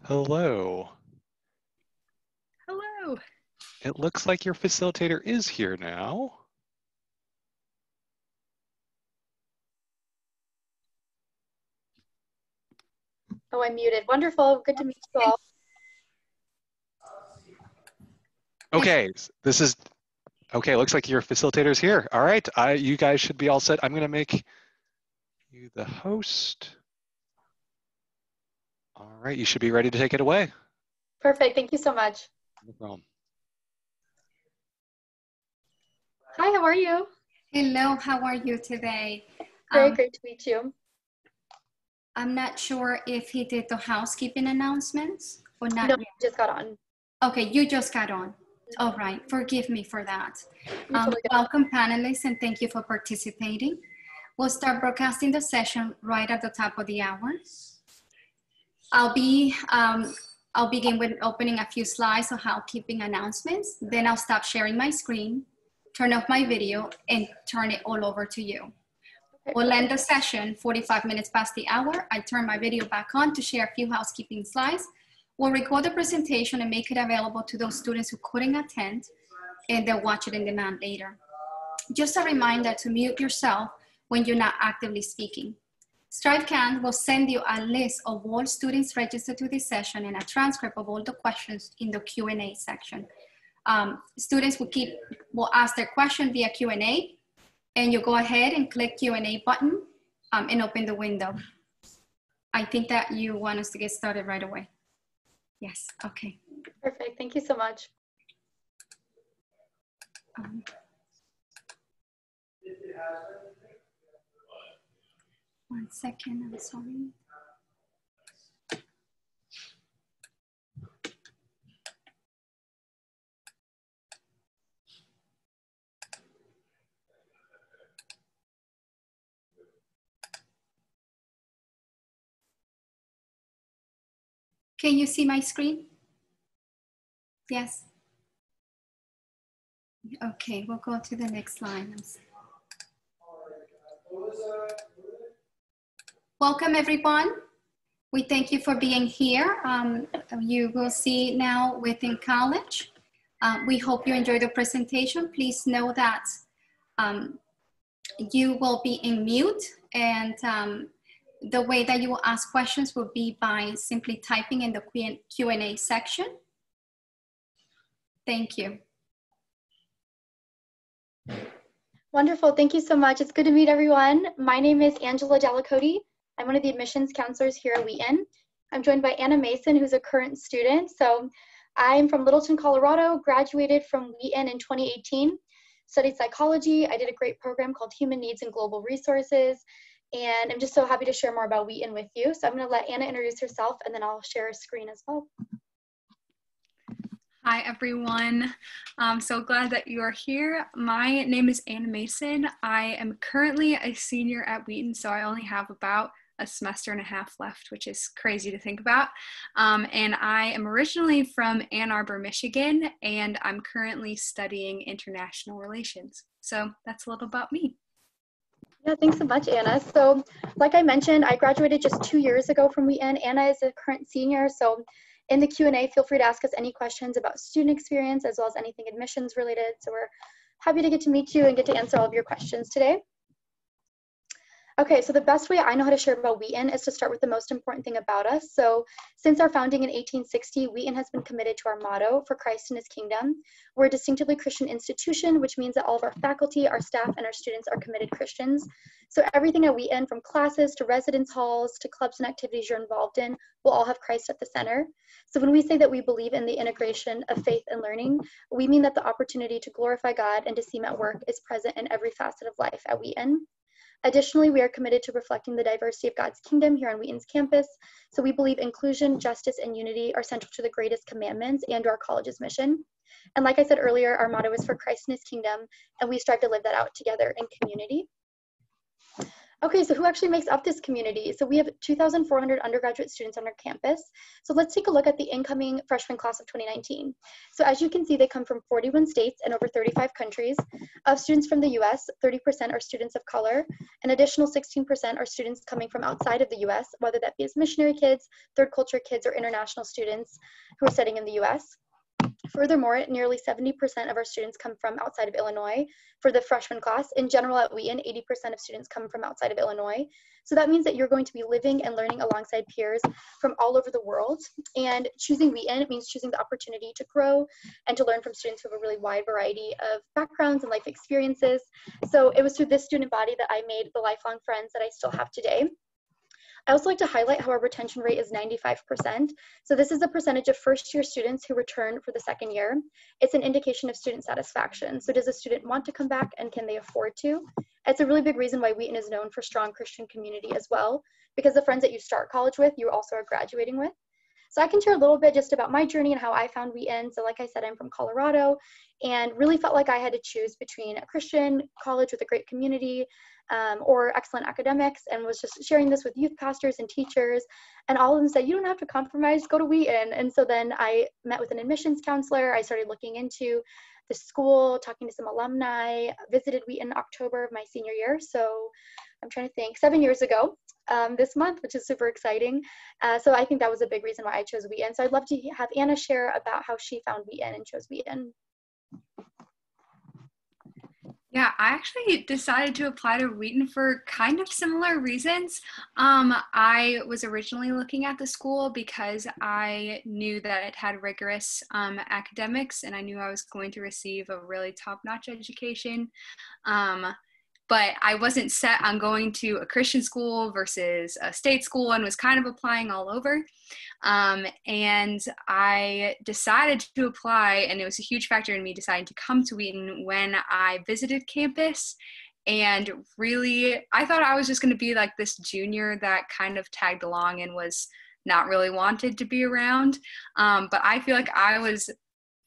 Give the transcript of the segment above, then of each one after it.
Hello. Hello. It looks like your facilitator is here now. Oh, I'm muted. Wonderful. Good to meet you all. Okay, looks like your facilitator is here. All right, you guys should be all set. I'm gonna make you the host. All right, you should be ready to take it away. Perfect. Thank you so much. No problem. Hi, how are you? Hello, how are you today? Great to meet you. I'm not sure if he did the housekeeping announcements or not. No, just got on. Okay, you just got on. All right, forgive me for that. Totally welcome panelists and thank you for participating. We'll start broadcasting the session right at the top of the hour. I'll begin with opening a few slides of housekeeping announcements. Then I'll stop sharing my screen, turn off my video, and turn it all over to you. We'll end the session 45 minutes past the hour. I turn my video back on to share a few housekeeping slides. We'll record the presentation and make it available to those students who couldn't attend, and they'll watch it in demand later. Just a reminder to mute yourself when you're not actively speaking. StriveCan will send you a list of all students registered to this session and a transcript of all the questions in the Q&A section. Students will ask their question via Q&A, and you go ahead and click Q&A button and open the window. I think that you want us to get started right away. Yes, okay. Perfect, thank you so much. One second, I'm sorry. Can you see my screen? Yes. Okay, we'll go to the next slide. Welcome everyone. We thank you for being here. You will see now Wheaton College. We hope you enjoyed the presentation. Please know that you will be in mute, and the way that you will ask questions will be by simply typing in the Q&A section. Thank you. Wonderful, thank you so much. It's good to meet everyone. My name is Angela Delacote. I'm one of the admissions counselors here at Wheaton. I'm joined by Anna Mason, who's a current student. So I'm from Littleton, Colorado, graduated from Wheaton in 2018, studied psychology. I did a great program called Human Needs and Global Resources. And I'm just so happy to share more about Wheaton with you. So I'm gonna let Anna introduce herself, and then I'll share a screen as well. Hi everyone, I'm so glad that you are here. My name is Anna Mason. I am currently a senior at Wheaton, so I only have about a semester and a half left, which is crazy to think about. And I am originally from Ann Arbor, Michigan, and I'm currently studying international relations. So that's a little about me. Yeah, thanks so much, Anna. So like I mentioned, I graduated just 2 years ago from Wheaton. Anna is a current senior, so in the Q&A, feel free to ask us any questions about student experience as well as anything admissions related. So we're happy to get to meet you and get to answer all of your questions today. Okay, so the best way I know how to share about Wheaton is to start with the most important thing about us. So since our founding in 1860, Wheaton has been committed to our motto, for Christ and his kingdom. We're a distinctively Christian institution, which means that all of our faculty, our staff, and our students are committed Christians. So everything at Wheaton, from classes to residence halls to clubs and activities you're involved in, will all have Christ at the center. So when we say that we believe in the integration of faith and learning, we mean that the opportunity to glorify God and to see him at work is present in every facet of life at Wheaton. Additionally, we are committed to reflecting the diversity of God's kingdom here on Wheaton's campus. So we believe inclusion, justice, and unity are central to the greatest commandments and our college's mission. And like I said earlier, our motto is for Christ and his kingdom, and we strive to live that out together in community. Okay, so who actually makes up this community? So we have 2,400 undergraduate students on our campus. So let's take a look at the incoming freshman class of 2019. So as you can see, they come from 41 states and over 35 countries. Of students from the US, 30% are students of color. An additional 16% are students coming from outside of the US, whether that be as missionary kids, third culture kids, or international students who are studying in the US. Furthermore, nearly 70% of our students come from outside of Illinois. For the freshman class, in general at Wheaton, 80% of students come from outside of Illinois. So that means that you're going to be living and learning alongside peers from all over the world. And choosing Wheaton means choosing the opportunity to grow and to learn from students who have a really wide variety of backgrounds and life experiences. So it was through this student body that I made the lifelong friends that I still have today. I also like to highlight how our retention rate is 95%. So this is a percentage of first-year students who return for the second year. It's an indication of student satisfaction. So does a student want to come back and can they afford to? It's a really big reason why Wheaton is known for strong Christian community as well, because the friends that you start college with, you also are graduating with. So I can share a little bit just about my journey and how I found Wheaton. So like I said, I'm from Colorado and really felt like I had to choose between a Christian college with a great community or excellent academics, and was just sharing this with youth pastors and teachers, and all of them said, you don't have to compromise, go to Wheaton. And so then I met with an admissions counselor. I started looking into the school, talking to some alumni, visited Wheaton in October of my senior year. So I'm trying to think, 7 years ago this month, which is super exciting. So I think that was a big reason why I chose Wheaton. So I'd love to have Anna share about how she found Wheaton and chose Wheaton. Yeah, I actually decided to apply to Wheaton for kind of similar reasons. I was originally looking at the school because I knew that it had rigorous academics, and I knew I was going to receive a really top-notch education. But I wasn't set on going to a Christian school versus a state school, and was kind of applying all over. And I decided to apply, and it was a huge factor in me deciding to come to Wheaton when I visited campus. And really, I thought I was just going to be like this junior that kind of tagged along and was not really wanted to be around. But I feel like I was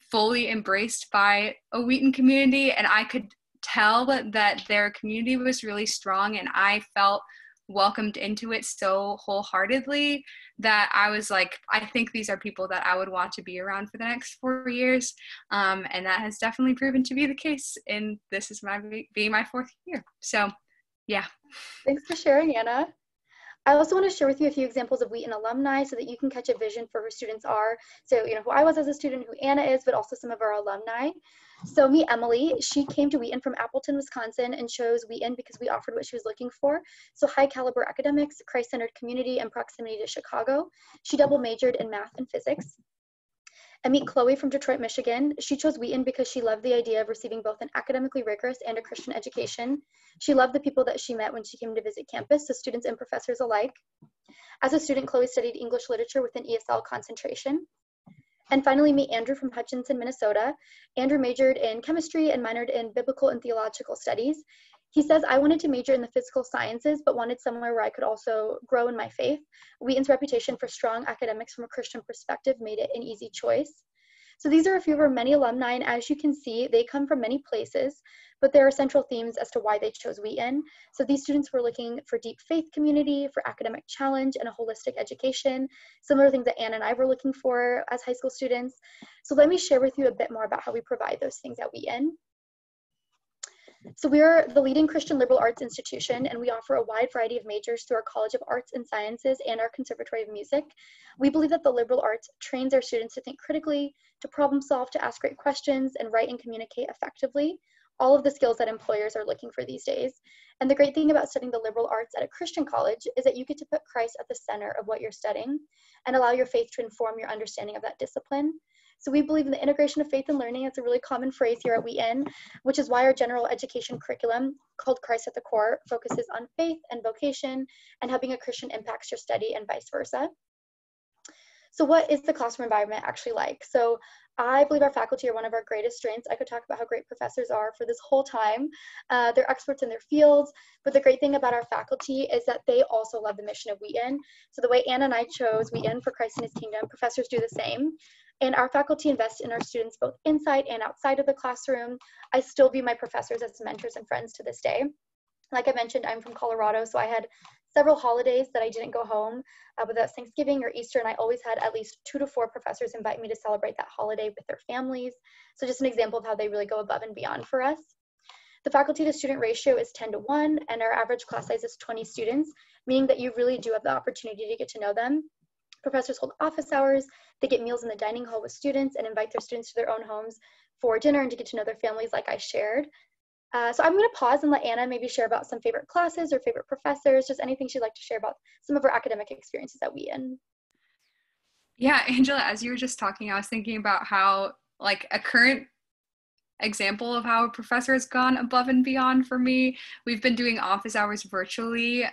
fully embraced by a Wheaton community, and I could tell that their community was really strong, and I felt welcomed into it so wholeheartedly that I was like, I think these are people that I would want to be around for the next 4 years. And that has definitely proven to be the case, and this is being my 4th year. So yeah. Thanks for sharing, Anna. I also want to share with you a few examples of Wheaton alumni so that you can catch a vision for who students are. So, who I was as a student, who Anna is, but also some of our alumni. So meet Emily. She came to Wheaton from Appleton, Wisconsin, and chose Wheaton because we offered what she was looking for. So high caliber academics, Christ-centered community, and proximity to Chicago. She double majored in math and physics. And meet Chloe from Detroit, Michigan. She chose Wheaton because she loved the idea of receiving both an academically rigorous and a Christian education. She loved the people that she met when she came to visit campus, so students and professors alike. As a student, Chloe studied English literature with an ESL concentration. And finally, meet Andrew from Hutchinson, Minnesota. Andrew majored in chemistry and minored in biblical and theological studies. He says, I wanted to major in the physical sciences, but wanted somewhere where I could also grow in my faith. Wheaton's reputation for strong academics from a Christian perspective made it an easy choice. So these are a few of our many alumni, and as you can see, they come from many places, but there are central themes as to why they chose Wheaton. So these students were looking for deep faith community, for academic challenge, and a holistic education, similar things that Anna and I were looking for as high school students. So let me share with you a bit more about how we provide those things at Wheaton. So we are the leading Christian liberal arts institution, and we offer a wide variety of majors through our College of Arts and Sciences and our Conservatory of Music. We believe that the liberal arts trains our students to think critically, to problem solve, to ask great questions, and write and communicate effectively, all of the skills that employers are looking for these days. And the great thing about studying the liberal arts at a Christian college is that you get to put Christ at the center of what you're studying and allow your faith to inform your understanding of that discipline. So we believe in the integration of faith and learning. It's a really common phrase here at Wheaton, which is why our general education curriculum, called Christ at the Core, focuses on faith and vocation and how being a Christian impacts your study and vice versa. So what is the classroom environment actually like? So I believe our faculty are one of our greatest strengths. I could talk about how great professors are for this whole time. They're experts in their fields, but the great thing about our faculty is that they also love the mission of Wheaton. So the way Anna and I chose Wheaton for Christ and His Kingdom, professors do the same. And our faculty invest in our students both inside and outside of the classroom. I still view my professors as mentors and friends to this day. Like I mentioned, I'm from Colorado, so I had several holidays that I didn't go home, whether that's Thanksgiving or Easter, and I always had at least 2 to 4 professors invite me to celebrate that holiday with their families. So just an example of how they really go above and beyond for us. The faculty to student ratio is 10 to 1, and our average class size is 20 students, meaning that you really do have the opportunity to get to know them. Professors hold office hours, they get meals in the dining hall with students and invite their students to their own homes for dinner and to get to know their families like I shared. So I'm going to pause and let Anna maybe share about some favorite classes or favorite professors, just anything she'd like to share about some of her academic experiences at Wheaton. Yeah, Angela, as you were just talking, I was thinking about how like a current example of how a professor has gone above and beyond for me. We've been doing office hours virtually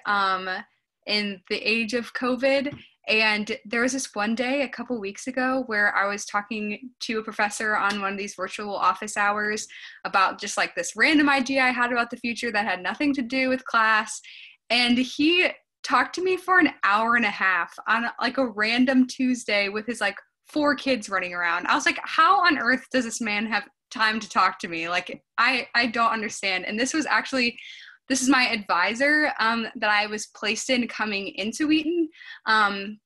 in the age of COVID. And there was this one day a couple weeks ago where I was talking to a professor on one of these virtual office hours about just like this random idea I had about the future that had nothing to do with class. And he talked to me for an hour and a half on like a random Tuesday with his like 4 kids running around. I was like, how on earth does this man have time to talk to me? Like, I don't understand. And this is my advisor that I was placed in coming into Wheaton. And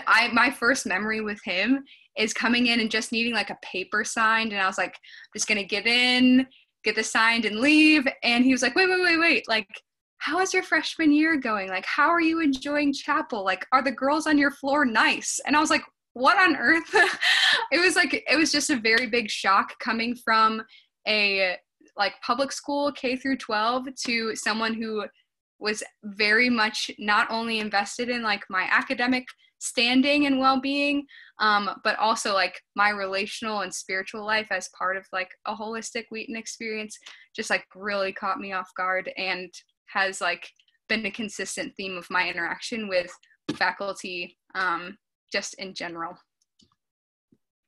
my first memory with him is coming in and just needing like a paper signed. And I was like, just gonna get in, get this signed and leave. And he was like, wait. Like, how is your freshman year going? Like, how are you enjoying chapel? Like, are the girls on your floor nice? And I was like, what on earth? It was just a very big shock coming from a like public school K through 12 to someone who was very much not only invested in like my academic standing and well-being, but also like my relational and spiritual life as part of like a holistic Wheaton experience. Just like really caught me off guard and has like been a consistent theme of my interaction with faculty just in general.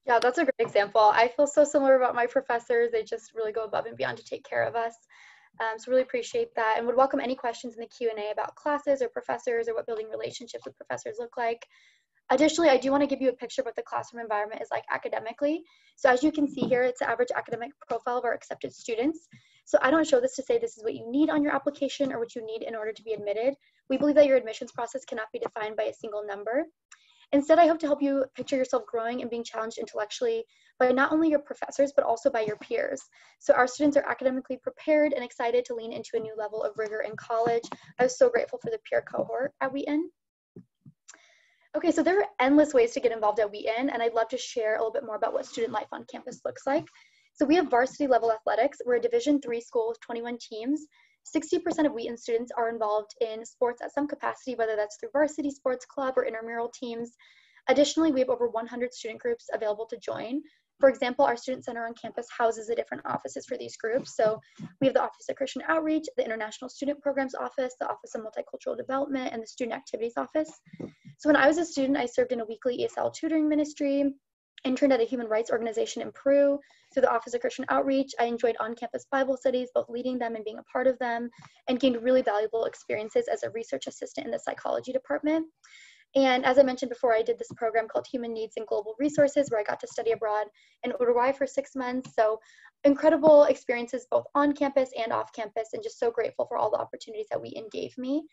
Yeah, that's a great example. I feel so similar about my professors. They just really go above and beyond to take care of us. So really appreciate that, and would welcome any questions in the Q&A about classes or professors or what building relationships with professors look like. Additionally, I do want to give you a picture of what the classroom environment is like academically. So as you can see here, it's the average academic profile of our accepted students. So I don't show this to say this is what you need on your application or what you need in order to be admitted. We believe that your admissions process cannot be defined by a single number. Instead, I hope to help you picture yourself growing and being challenged intellectually by not only your professors, but also by your peers. So our students are academically prepared and excited to lean into a new level of rigor in college. I was so grateful for the peer cohort at Wheaton. Okay, so there are endless ways to get involved at Wheaton, and I'd love to share a little bit more about what student life on campus looks like. So we have varsity level athletics. We're a Division III school with 21 teams. 60% of Wheaton students are involved in sports at some capacity, whether that's through varsity sports club or intramural teams. Additionally, we have over 100 student groups available to join. For example, our student center on campus houses the different offices for these groups. So we have the Office of Christian Outreach, the International Student Programs Office, the Office of Multicultural Development, and the Student Activities Office. So when I was a student, I served in a weekly ESL tutoring ministry, interned at a human rights organization in Peru. Through the Office of Christian Outreach, I enjoyed on-campus Bible studies, both leading them and being a part of them, and gained really valuable experiences as a research assistant in the psychology department. And as I mentioned before, I did this program called Human Needs and Global Resources, where I got to study abroad in Uruguay for 6 months. So incredible experiences both on campus and off campus, and just so grateful for all the opportunities that Wheaton gave me.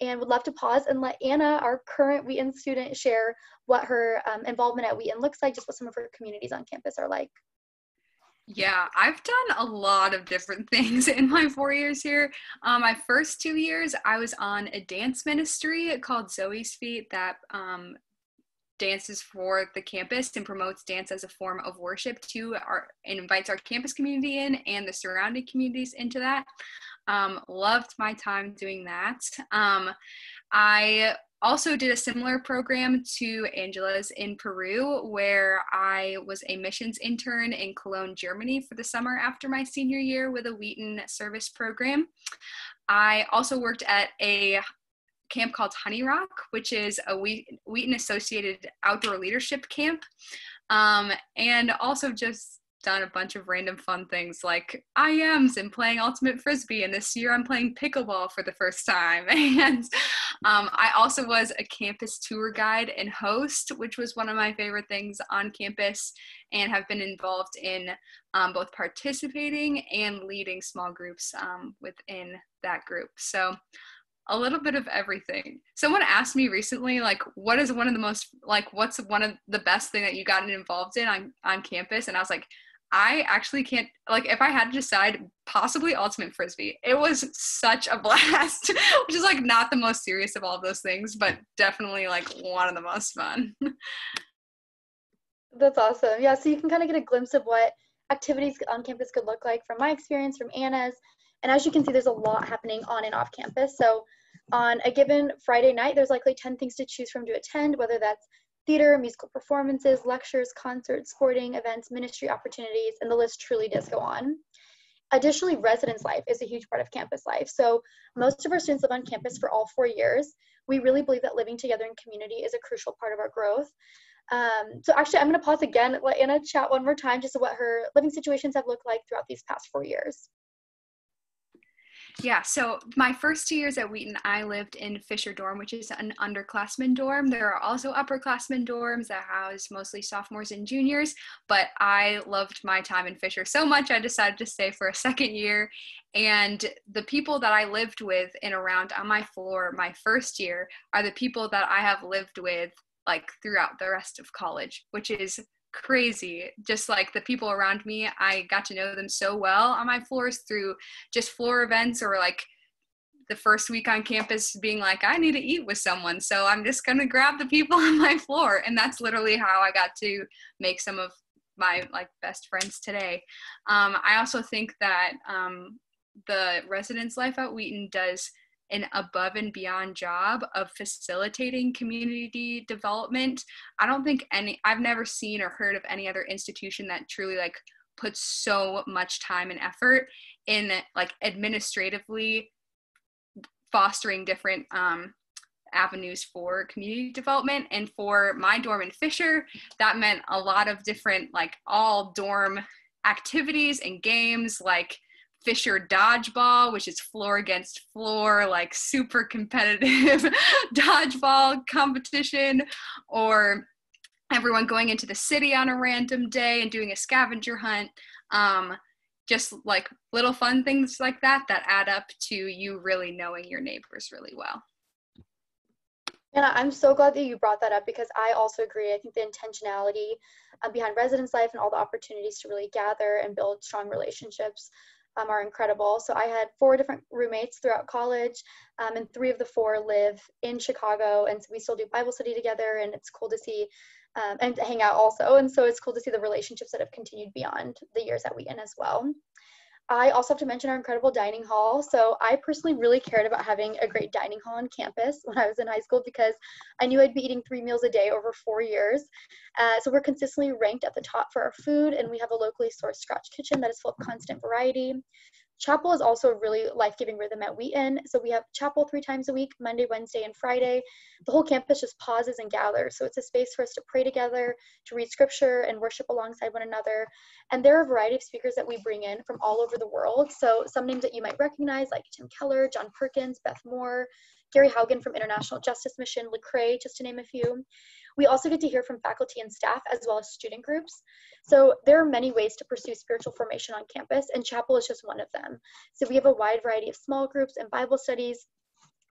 And would love to pause and let Anna, our current Wheaton student, share what her involvement at Wheaton looks like, just what some of her communities on campus are like. Yeah, I've done a lot of different things in my 4 years here. My first 2 years, I was on a dance ministry called Zoe's Feet that dances for the campus and promotes dance as a form of worship and invites our campus community in and the surrounding communities into that. Loved my time doing that. I also did a similar program to Angela's in Peru, where I was a missions intern in Cologne, Germany for the summer after my senior year with a Wheaton service program. I also worked at a camp called Honey Rock, which is a Wheaton associated outdoor leadership camp. And also just done a bunch of random fun things like IMs and playing ultimate frisbee, and this year I'm playing pickleball for the first time. And I also was a campus tour guide and host, which was one of my favorite things on campus, and have been involved in both participating and leading small groups within that group. So a little bit of everything. Someone asked me recently, like, what's one of the best thing that you gotten involved in on campus? And I was like, I actually can't, like, if I had to decide, possibly ultimate frisbee. It was such a blast, which is like not the most serious of all of those things, but definitely like one of the most fun. That's awesome. Yeah, so you can kind of get a glimpse of what activities on campus could look like from my experience, from Anna's. And as you can see, there's a lot happening on and off campus. So on a given Friday night, there's likely 10 things to choose from to attend, whether that's theater, musical performances, lectures, concerts, sporting events, ministry opportunities, and the list truly does go on. Additionally, residence life is a huge part of campus life. So most of our students live on campus for all 4 years. We really believe that living together in community is a crucial part of our growth. So actually, I'm going to pause again, let Anna chat one more time just what her living situations have looked like throughout these past 4 years. Yeah, so my first 2 years at Wheaton, I lived in Fisher dorm, which is an underclassmen dorm. There are also upperclassmen dorms that house mostly sophomores and juniors, but I loved my time in Fisher so much, I decided to stay for a second year. And the people that I lived with and around on my floor my first year are the people that I have lived with like throughout the rest of college, which is crazy. Just like the people around me, I got to know them so well on my floors through just floor events, or like the first week on campus being like, I need to eat with someone, so I'm just gonna grab the people on my floor. And that's literally how I got to make some of my like best friends today. I also think that the residence life at Wheaton does an above and beyond job of facilitating community development. I don't think I've never seen or heard of any other institution that truly like puts so much time and effort in like administratively fostering different avenues for community development. And for my dorm in Fisher, that meant a lot of different like all dorm activities and games, like Fisher dodgeball, which is floor against floor, like super competitive dodgeball competition, or everyone going into the city on a random day and doing a scavenger hunt. Just like little fun things like that add up to you really knowing your neighbors really well. Anna, I'm so glad that you brought that up, because I also agree. I think the intentionality behind residence life and all the opportunities to really gather and build strong relationships are incredible. So I had 4 different roommates throughout college, and 3 of the 4 live in Chicago, and so we still do Bible study together, and it's cool to see and to hang out also. And so it's cool to see the relationships that have continued beyond the years at Wheaton as well. I also have to mention our incredible dining hall. So I personally really cared about having a great dining hall on campus when I was in high school, because I knew I'd be eating 3 meals a day over 4 years. So we're consistently ranked at the top for our food, and we have a locally sourced scratch kitchen that is full of constant variety. Chapel is also a really life-giving rhythm at Wheaton. So we have chapel 3 times a week, Monday, Wednesday, and Friday. The whole campus just pauses and gathers. So it's a space for us to pray together, to read scripture, and worship alongside one another. And there are a variety of speakers that we bring in from all over the world. So some names that you might recognize, like Tim Keller, John Perkins, Beth Moore, Gary Haugen from International Justice Mission, Lecrae, just to name a few. We also get to hear from faculty and staff, as well as student groups. So there are many ways to pursue spiritual formation on campus, and chapel is just one of them. So we have a wide variety of small groups and Bible studies.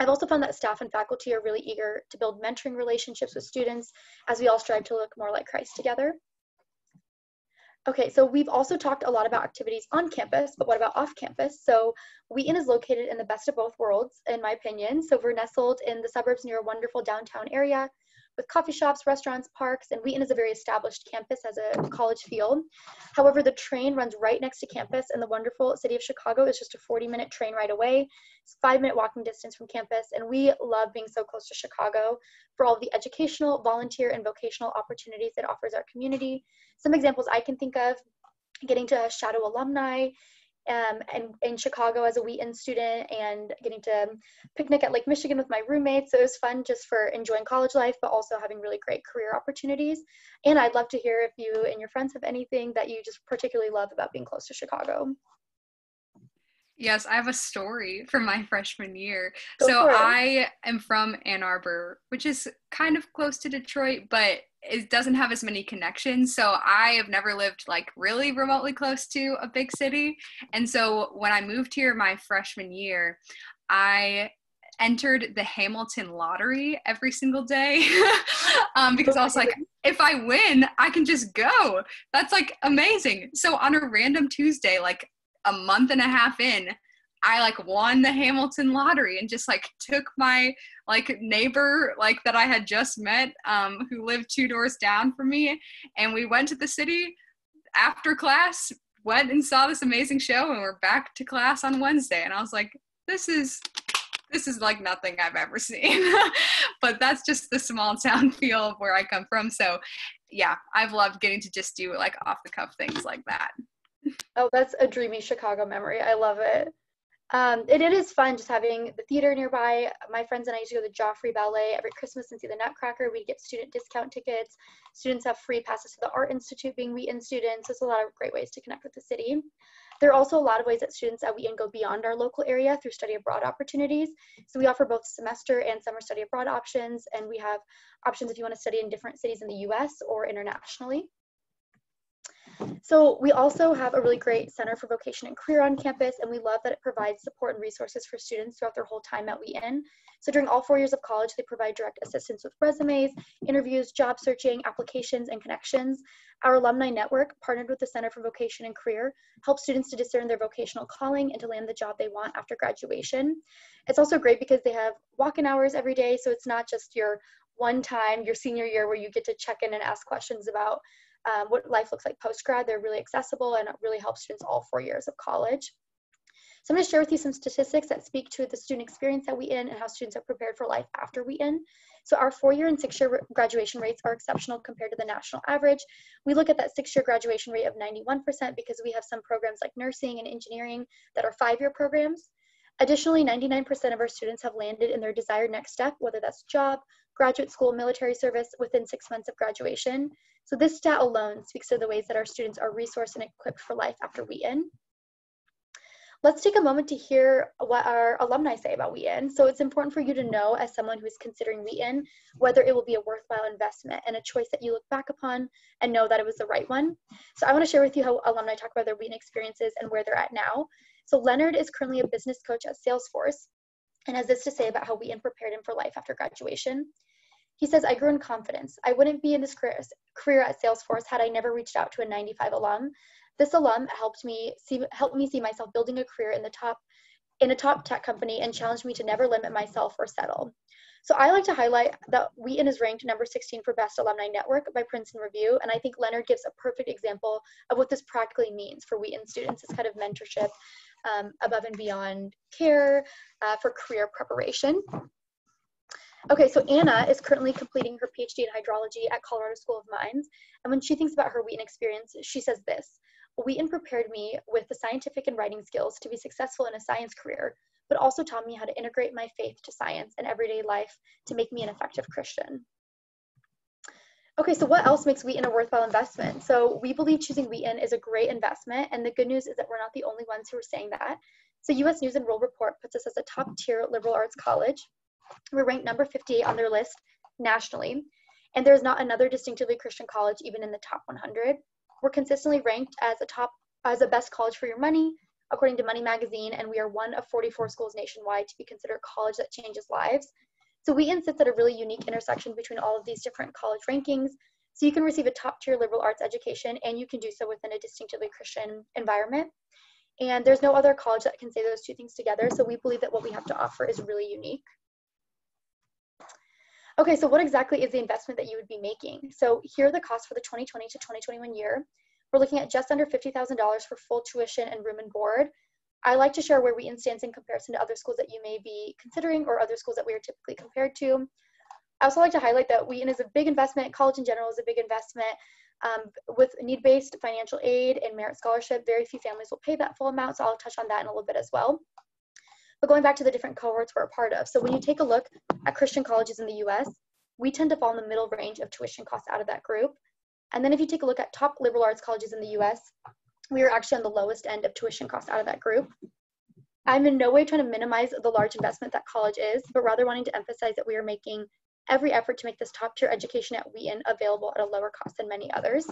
I've also found that staff and faculty are really eager to build mentoring relationships with students as we all strive to look more like Christ together. Okay, so we've also talked a lot about activities on campus, but what about off campus? So Wheaton is located in the best of both worlds, in my opinion. So we're nestled in the suburbs near a wonderful downtown area with coffee shops, restaurants, parks, and Wheaton is a very established campus as a college field. However, the train runs right next to campus, and the wonderful city of Chicago is just a 40-minute train ride away. It's a 5-minute walking distance from campus, and we love being so close to Chicago for all of the educational, volunteer, and vocational opportunities it offers our community. Some examples I can think of: getting to shadow alumni and in Chicago as a Wheaton student, and getting to picnic at Lake Michigan with my roommates. So it was fun just for enjoying college life, but also having really great career opportunities. And I'd love to hear if you and your friends have anything that you just particularly love about being close to Chicago. Yes, I have a story from my freshman year. Go So for it. I am from Ann Arbor, which is kind of close to Detroit, but it doesn't have as many connections. So I have never lived like really remotely close to a big city. And so when I moved here my freshman year, I entered the Hamilton lottery every single day because I was like, if I win, I can just go. That's like amazing. So on a random Tuesday, like a month and a half in, I like won the Hamilton lottery and just like took my like neighbor like that I had just met who lived 2 doors down from me, and we went to the city after class, went and saw this amazing show, and we're back to class on Wednesday. And I was like, this is like nothing I've ever seen. But that's just the small town feel of where I come from. So yeah, I've loved getting to just do like off the cuff things like that. Oh, that's a dreamy Chicago memory. I love it. It is fun just having the theater nearby. My friends and I used to go to the Joffrey Ballet every Christmas and see the Nutcracker. We'd get student discount tickets. Students have free passes to the Art Institute being Wheaton students. There's a lot of great ways to connect with the city. There are also a lot of ways that students at Wheaton go beyond our local area through study abroad opportunities. So we offer both semester and summer study abroad options, and we have options if you want to study in different cities in the US or internationally. So we also have a really great Center for Vocation and Career on campus, and we love that it provides support and resources for students throughout their whole time at Wheaton. So during all 4 years of college, they provide direct assistance with resumes, interviews, job searching, applications, and connections. Our alumni network, partnered with the Center for Vocation and Career, helps students to discern their vocational calling and to land the job they want after graduation. It's also great because they have walk-in hours every day, so it's not just your one time, your senior year, where you get to check in and ask questions about what life looks like post-grad. They're really accessible, and it really helps students all 4 years of college. So I'm going to share with you some statistics that speak to the student experience at Wheaton and how students are prepared for life after Wheaton. So our 4-year and 6-year graduation rates are exceptional compared to the national average. We look at that 6-year graduation rate of 91% because we have some programs like nursing and engineering that are 5-year programs. Additionally, 99% of our students have landed in their desired next step, whether that's job, graduate school, military service, within 6 months of graduation. So this stat alone speaks to the ways that our students are resourced and equipped for life after Wheaton. Let's take a moment to hear what our alumni say about Wheaton. So it's important for you to know, as someone who is considering Wheaton, whether it will be a worthwhile investment and a choice that you look back upon and know that it was the right one. So I want to share with you how alumni talk about their Wheaton experiences and where they're at now. So Leonard is currently a business coach at Salesforce and has this to say about how Wheaton prepared him for life after graduation. He says, "I grew in confidence. I wouldn't be in this career at Salesforce had I never reached out to a 95 alum. This alum helped me see myself building a career in a top tech company and challenged me to never limit myself or settle." So I like to highlight that Wheaton is ranked number 16 for Best Alumni Network by Princeton Review, and I think Leonard gives a perfect example of what this practically means for Wheaton students, this kind of mentorship above and beyond care for career preparation. Okay, so Anna is currently completing her PhD in hydrology at Colorado School of Mines, and when she thinks about her Wheaton experience, she says this: "Wheaton prepared me with the scientific and writing skills to be successful in a science career, but also taught me how to integrate my faith to science and everyday life to make me an effective Christian." Okay, so what else makes Wheaton a worthwhile investment? So we believe choosing Wheaton is a great investment, and the good news is that we're not the only ones who are saying that. So US News and World Report puts us as a top-tier liberal arts college. We're ranked number 58 on their list nationally, and there's not another distinctively Christian college even in the top 100. We're consistently ranked as a best college for your money, according to Money Magazine, and we are one of 44 schools nationwide to be considered a college that changes lives. So Wheaton sits at a really unique intersection between all of these different college rankings. So you can receive a top-tier liberal arts education, and you can do so within a distinctively Christian environment. And there's no other college that can say those two things together, so we believe that what we have to offer is really unique. Okay, so what exactly is the investment that you would be making? So here are the costs for the 2020 to 2021 year. We're looking at just under $50,000 for full tuition and room and board. I like to share where Wheaton stands in comparison to other schools that you may be considering or other schools that we are typically compared to. I also like to highlight that Wheaton is a big investment. College in general is a big investment. With need-based financial aid and merit scholarship, very few families will pay that full amount, so I'll touch on that in a little bit as well. But going back to the different cohorts we're a part of, so when you take a look at Christian colleges in the US, we tend to fall in the middle range of tuition costs out of that group. And then if you take a look at top liberal arts colleges in the US, we are actually on the lowest end of tuition costs out of that group. I'm in no way trying to minimize the large investment that college is, but rather wanting to emphasize that we are making every effort to make this top tier education at Wheaton available at a lower cost than many others.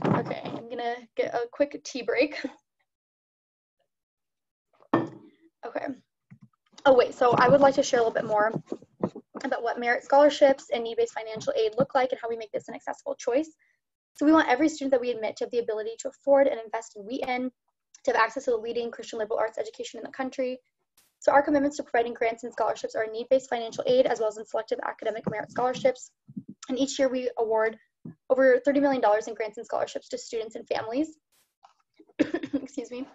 Okay, I'm gonna get a quick tea break. Okay. Oh wait, so I would like to share a little bit more about what merit scholarships and need-based financial aid look like and how we make this an accessible choice. So we want every student that we admit to have the ability to afford and invest in Wheaton, to have access to the leading Christian liberal arts education in the country. So our commitments to providing grants and scholarships are need-based financial aid as well as in selective academic merit scholarships. And each year we award over $30 million in grants and scholarships to students and families. Excuse me.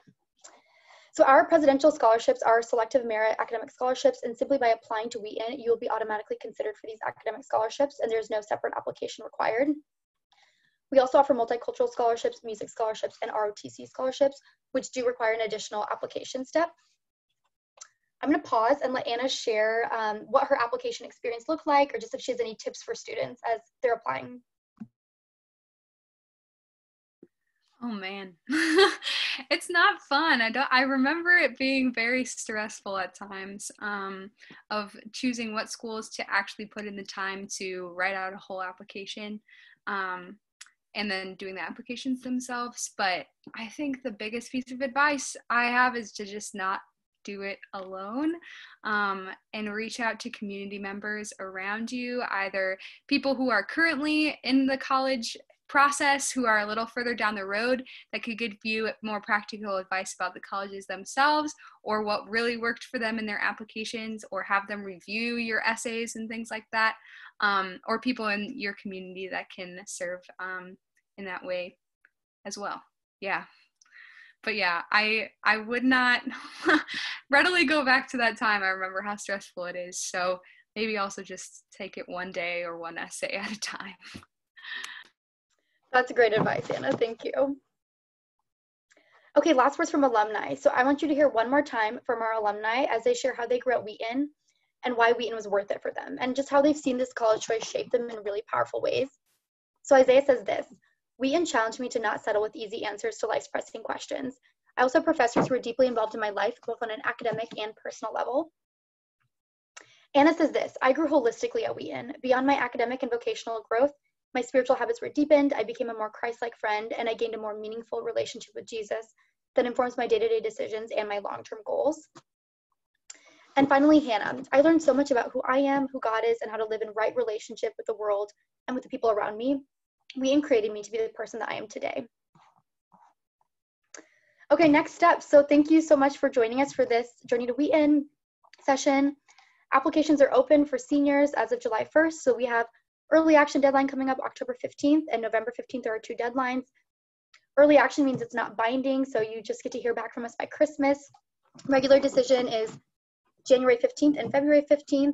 So our presidential scholarships are selective merit academic scholarships, and simply by applying to Wheaton, you will be automatically considered for these academic scholarships, and there's no separate application required. We also offer multicultural scholarships, music scholarships, and ROTC scholarships, which do require an additional application step. I'm going to pause and let Anna share what her application experience looked like, or just if she has any tips for students as they're applying. Oh man, it's not fun. I remember it being very stressful at times, of choosing what schools to actually put in the time to write out a whole application, and then doing the applications themselves. But I think the biggest piece of advice I have is to just not do it alone, and reach out to community members around you, either people who are currently in the college process who are a little further down the road that could give you more practical advice about the colleges themselves or what really worked for them in their applications, or have them review your essays and things like that, or people in your community that can serve in that way as well. Yeah. But yeah, I would not readily go back to that time. I remember how stressful it is. So maybe also just take it one day or one essay at a time. That's great advice, Anna. Thank you. Okay, last words from alumni. So I want you to hear one more time from our alumni as they share how they grew at Wheaton and why Wheaton was worth it for them, and just how they've seen this college choice shape them in really powerful ways. So Isaiah says this: Wheaton challenged me to not settle with easy answers to life's pressing questions. I also have professors who are deeply involved in my life, both on an academic and personal level. Anna says this: I grew holistically at Wheaton. Beyond my academic and vocational growth, my spiritual habits were deepened, I became a more Christ-like friend, and I gained a more meaningful relationship with Jesus that informs my day-to-day decisions and my long-term goals. And finally, Hannah, I learned so much about who I am, who God is, and how to live in right relationship with the world and with the people around me. Wheaton created me to be the person that I am today. Okay, next step. So thank you so much for joining us for this Journey to Wheaton session. Applications are open for seniors as of July 1st. So we have early action deadline coming up October 15th and November 15th. There are 2 deadlines. Early action means it's not binding, so you just get to hear back from us by Christmas. Regular decision is January 15th and February 15th.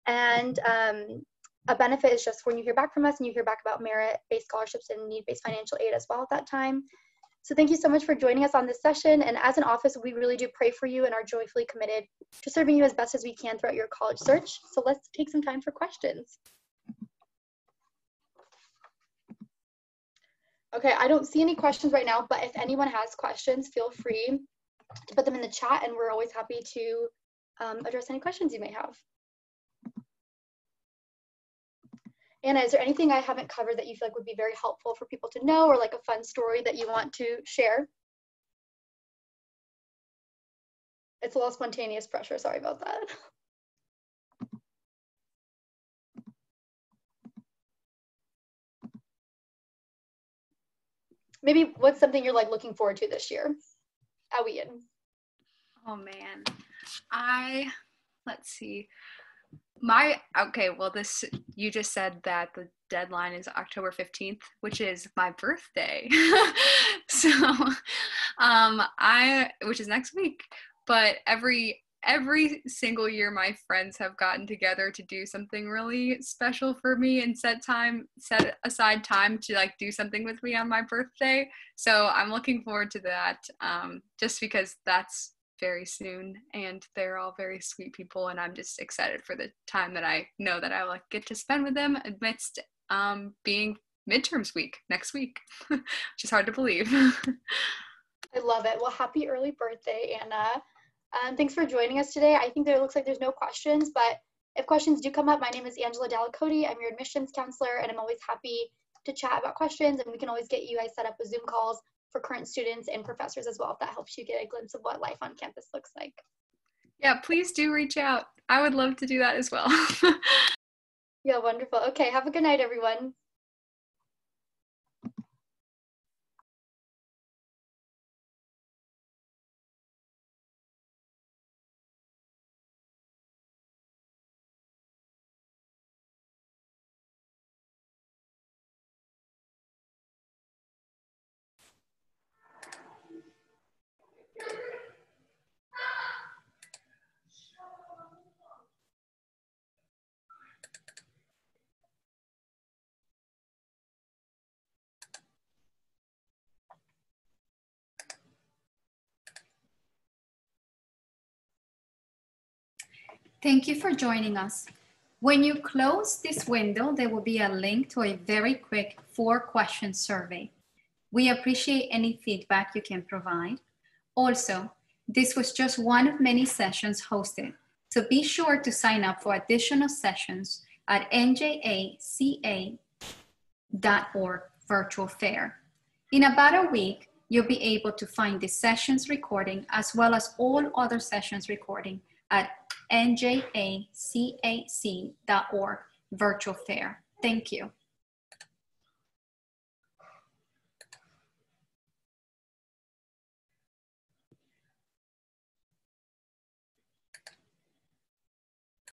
And a benefit is just when you hear back from us and you hear back about merit-based scholarships and need-based financial aid as well at that time. So thank you so much for joining us on this session. And as an office, we really do pray for you and are joyfully committed to serving you as best as we can throughout your college search. So let's take some time for questions. Okay, I don't see any questions right now, but if anyone has questions, feel free to put them in the chat, and we're always happy to address any questions you may have. Anna, is there anything I haven't covered that you feel like would be very helpful for people to know, or like a fun story that you want to share? It's a little spontaneous pressure, sorry about that. Maybe what's something you're like looking forward to this year at Wheaton? Oh man, let's see. You just said that the deadline is October 15th, which is my birthday. So, which is next week. But every every single year my friends have gotten together to do something really special for me and set aside time to like do something with me on my birthday. So I'm looking forward to that, just because that's very soon, and they're all very sweet people, and I'm just excited for the time that I know that I will get to spend with them amidst being midterms week next week, which is hard to believe. I love it. Well, happy early birthday, Anna. Thanks for joining us today. I think looks like there's no questions, but if questions do come up, my name is Angela Dallacody. I'm your admissions counselor, and I'm always happy to chat about questions, and we can always get you guys set up with Zoom calls for current students and professors as well, if that helps you get a glimpse of what life on campus looks like. Yeah, please do reach out. I would love to do that as well. Yeah, wonderful. Okay, have a good night, everyone. Thank you for joining us. When you close this window, there will be a link to a very quick 4-question survey. We appreciate any feedback you can provide. Also, this was just one of many sessions hosted, so be sure to sign up for additional sessions at NJACA.org virtual fair. In about a week, you'll be able to find the sessions recording as well as all other sessions recording at NJACAC.org virtual fair. Thank you.